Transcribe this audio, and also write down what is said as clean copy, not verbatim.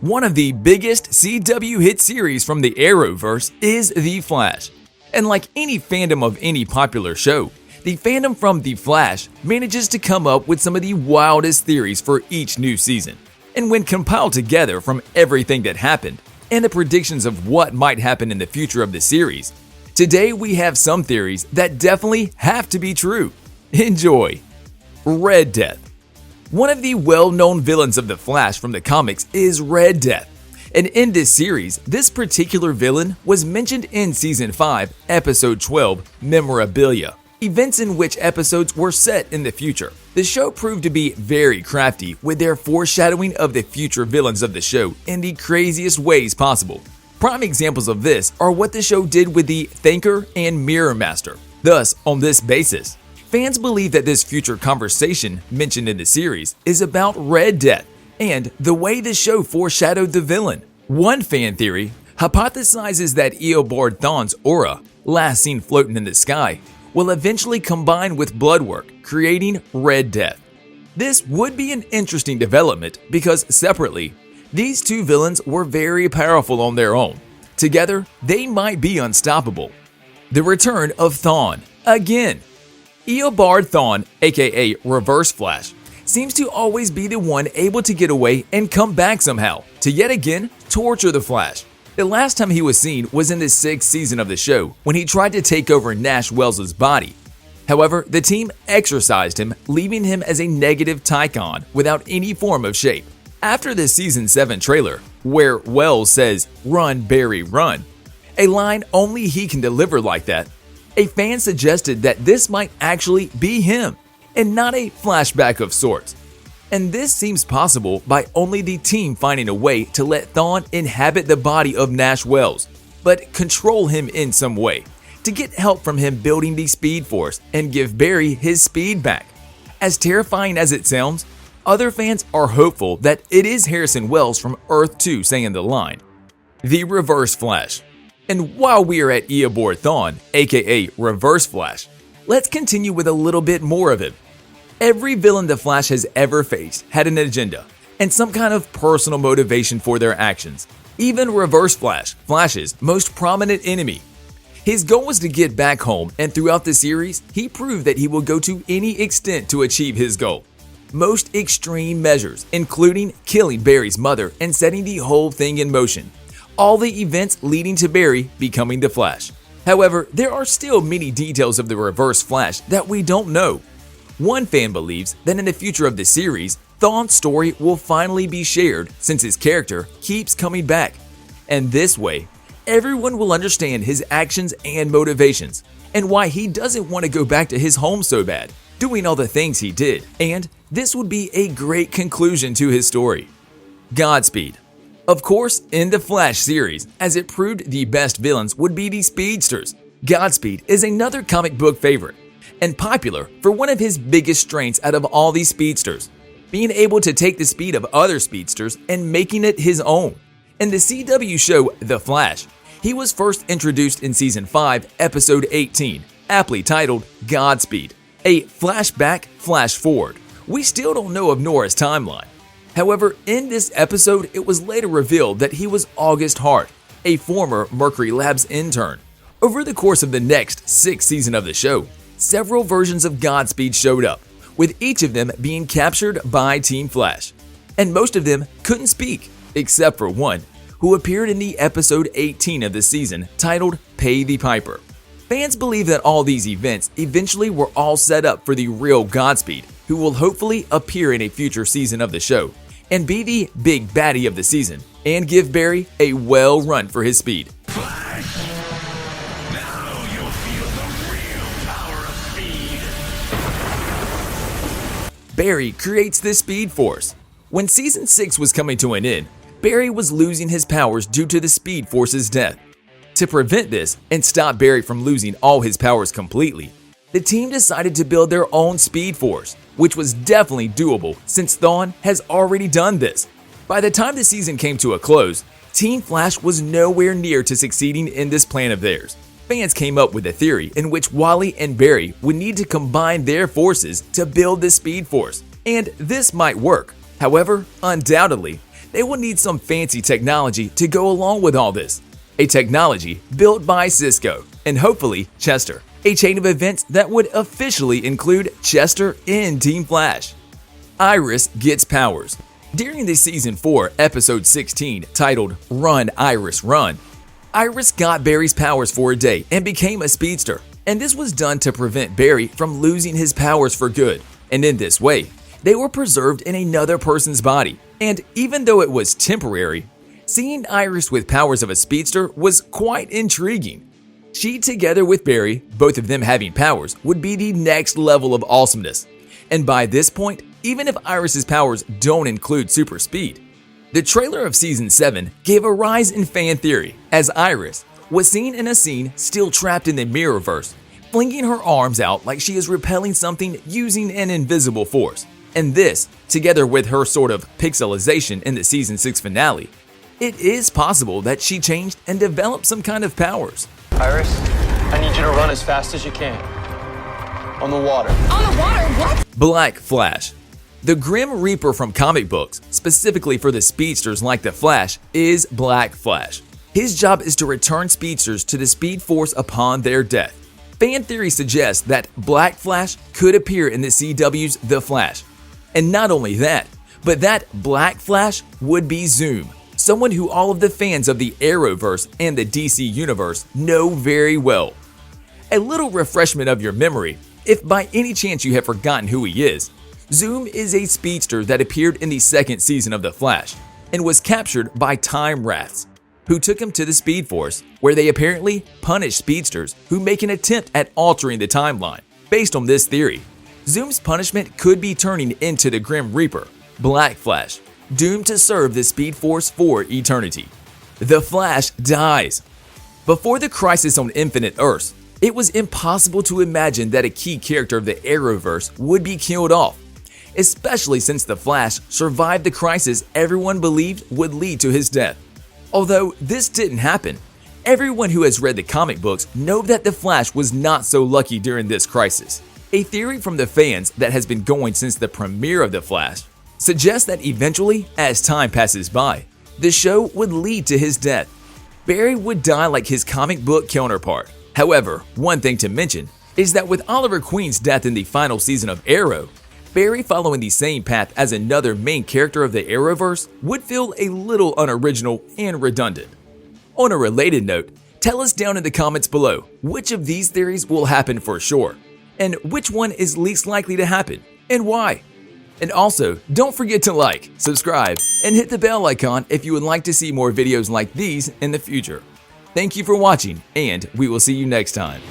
One of the biggest CW hit series from the Arrowverse is The Flash. And like any fandom of any popular show, the fandom from The Flash manages to come up with some of the wildest theories for each new season. And when compiled together from everything that happened and the predictions of what might happen in the future of the series, today we have some theories that definitely have to be true. Enjoy! Red Death. One of the well-known villains of The Flash from the comics is Red Death. And in this series, this particular villain was mentioned in Season 5, Episode 12, Memorabilia, events in which episodes were set in the future. The show proved to be very crafty with their foreshadowing of the future villains of the show in the craziest ways possible. Prime examples of this are what the show did with the Thinker and Mirror Master. Thus, on this basis, fans believe that this future conversation mentioned in the series is about Red Death and the way the show foreshadowed the villain. One fan theory hypothesizes that Eobard Thawne's aura, last seen floating in the sky, will eventually combine with Bloodwork, creating Red Death. This would be an interesting development because separately, these two villains were very powerful on their own. Together, they might be unstoppable. The return of THAWNE. Again, Eobard Thawne, aka Reverse Flash, seems to always be the one able to get away and come back somehow to yet again torture the Flash. The last time he was seen was in the 6th season of the show when he tried to take over Nash Wells' body. However, the team exorcised him, leaving him as a negative Tychon without any form of shape. After the Season 7 trailer, where Wells says, "Run, Barry, run," a line only he can deliver like that, a fan suggested that this might actually be him, and not a flashback of sorts. And this seems possible by only the team finding a way to let Thawne inhabit the body of Nash Wells, but control him in some way, to get help from him building the Speed Force and give Barry his speed back. As terrifying as it sounds, other fans are hopeful that it is Harrison Wells from Earth 2 saying the line. The Reverse Flash. And while we are at Eobard Thawne, aka Reverse Flash, let's continue with a little bit more of him. Every villain the Flash has ever faced had an agenda and some kind of personal motivation for their actions. Even Reverse Flash, Flash's most prominent enemy. His goal was to get back home, and throughout the series, he proved that he will go to any extent to achieve his goal. Most extreme measures, including killing Barry's mother and setting the whole thing in motion. All the events leading to Barry becoming the Flash. However, there are still many details of the Reverse Flash that we don't know. One fan believes that in the future of the series, Thawne's story will finally be shared since his character keeps coming back. And this way, everyone will understand his actions and motivations, and why he doesn't want to go back to his home so bad, doing all the things he did. And this would be a great conclusion to his story. Godspeed. Of course, in the Flash series, as it proved the best villains would be the Speedsters, Godspeed is another comic book favorite, and popular for one of his biggest strengths out of all these speedsters, being able to take the speed of other speedsters and making it his own. In the CW show The Flash, he was first introduced in Season 5, Episode 18, aptly titled Godspeed, a flashback flash forward. We still don't know of Nora's timeline. However, in this episode, it was later revealed that he was August Hart, a former Mercury Labs intern. Over the course of the next 6th season of the show, several versions of Godspeed showed up, with each of them being captured by Team Flash. And most of them couldn't speak, except for one, who appeared in the episode 18 of the season titled Pay the Piper. Fans believe that all these events eventually were all set up for the real Godspeed, who will hopefully appear in a future season of the show and be the big baddie of the season and give Barry a well run for his speed. Flash! Now you'll feel the real power of speed! Barry creates the Speed Force. When Season 6 was coming to an end, Barry was losing his powers due to the Speed Force's death. To prevent this and stop Barry from losing all his powers completely, the team decided to build their own Speed Force, which was definitely doable since Thawne has already done this. By the time the season came to a close, Team Flash was nowhere near to succeeding in this plan of theirs. Fans came up with a theory in which Wally and Barry would need to combine their forces to build the Speed Force, and this might work. However, undoubtedly, they will need some fancy technology to go along with all this. A technology built by Cisco and hopefully Chester. A chain of events that would officially include Chester in Team Flash. Iris gets powers. During the Season 4, Episode 16, titled Run, Iris, Run, Iris got Barry's powers for a day and became a speedster. And this was done to prevent Barry from losing his powers for good. And in this way, they were preserved in another person's body. And even though it was temporary, seeing Iris with powers of a speedster was quite intriguing. She, together with Barry, both of them having powers, would be the next level of awesomeness. And by this point, even if Iris's powers don't include super speed, the trailer of Season 7 gave a rise in fan theory as Iris was seen in a scene still trapped in the Mirrorverse, flinging her arms out like she is repelling something using an invisible force. And this, together with her sort of pixelization in the Season 6 finale, it is possible that she changed and developed some kind of powers. Iris, I need you to run as fast as you can. On the water. On the water? What? Black Flash. The Grim Reaper from comic books, specifically for the speedsters like the Flash, is Black Flash. His job is to return speedsters to the Speed Force upon their death. Fan theory suggests that Black Flash could appear in the CW's The Flash. And not only that, but that Black Flash would be Zoom, someone who all of the fans of the Arrowverse and the DC Universe know very well. A little refreshment of your memory, if by any chance you have forgotten who he is. Zoom is a speedster that appeared in the second season of The Flash and was captured by Time Wraiths, who took him to the Speed Force, where they apparently punish speedsters who make an attempt at altering the timeline. Based on this theory, Zoom's punishment could be turning into the Grim Reaper, Black Flash, doomed to serve the Speed Force for eternity. The Flash dies. Before the Crisis on Infinite Earths, it was impossible to imagine that a key character of the Arrowverse would be killed off, especially since the Flash survived the crisis everyone believed would lead to his death. Although this didn't happen, everyone who has read the comic books know that the Flash was not so lucky during this crisis. A theory from the fans that has been going since the premiere of The Flash suggests that eventually, as time passes by, the show would lead to his death. Barry would die like his comic book counterpart. However, one thing to mention is that with Oliver Queen's death in the final season of Arrow, Barry following the same path as another main character of the Arrowverse would feel a little unoriginal and redundant. On a related note, tell us down in the comments below which of these theories will happen for sure, and which one is least likely to happen, and why. And also, don't forget to like, subscribe, and hit the bell icon if you would like to see more videos like these in the future. Thank you for watching, and we will see you next time.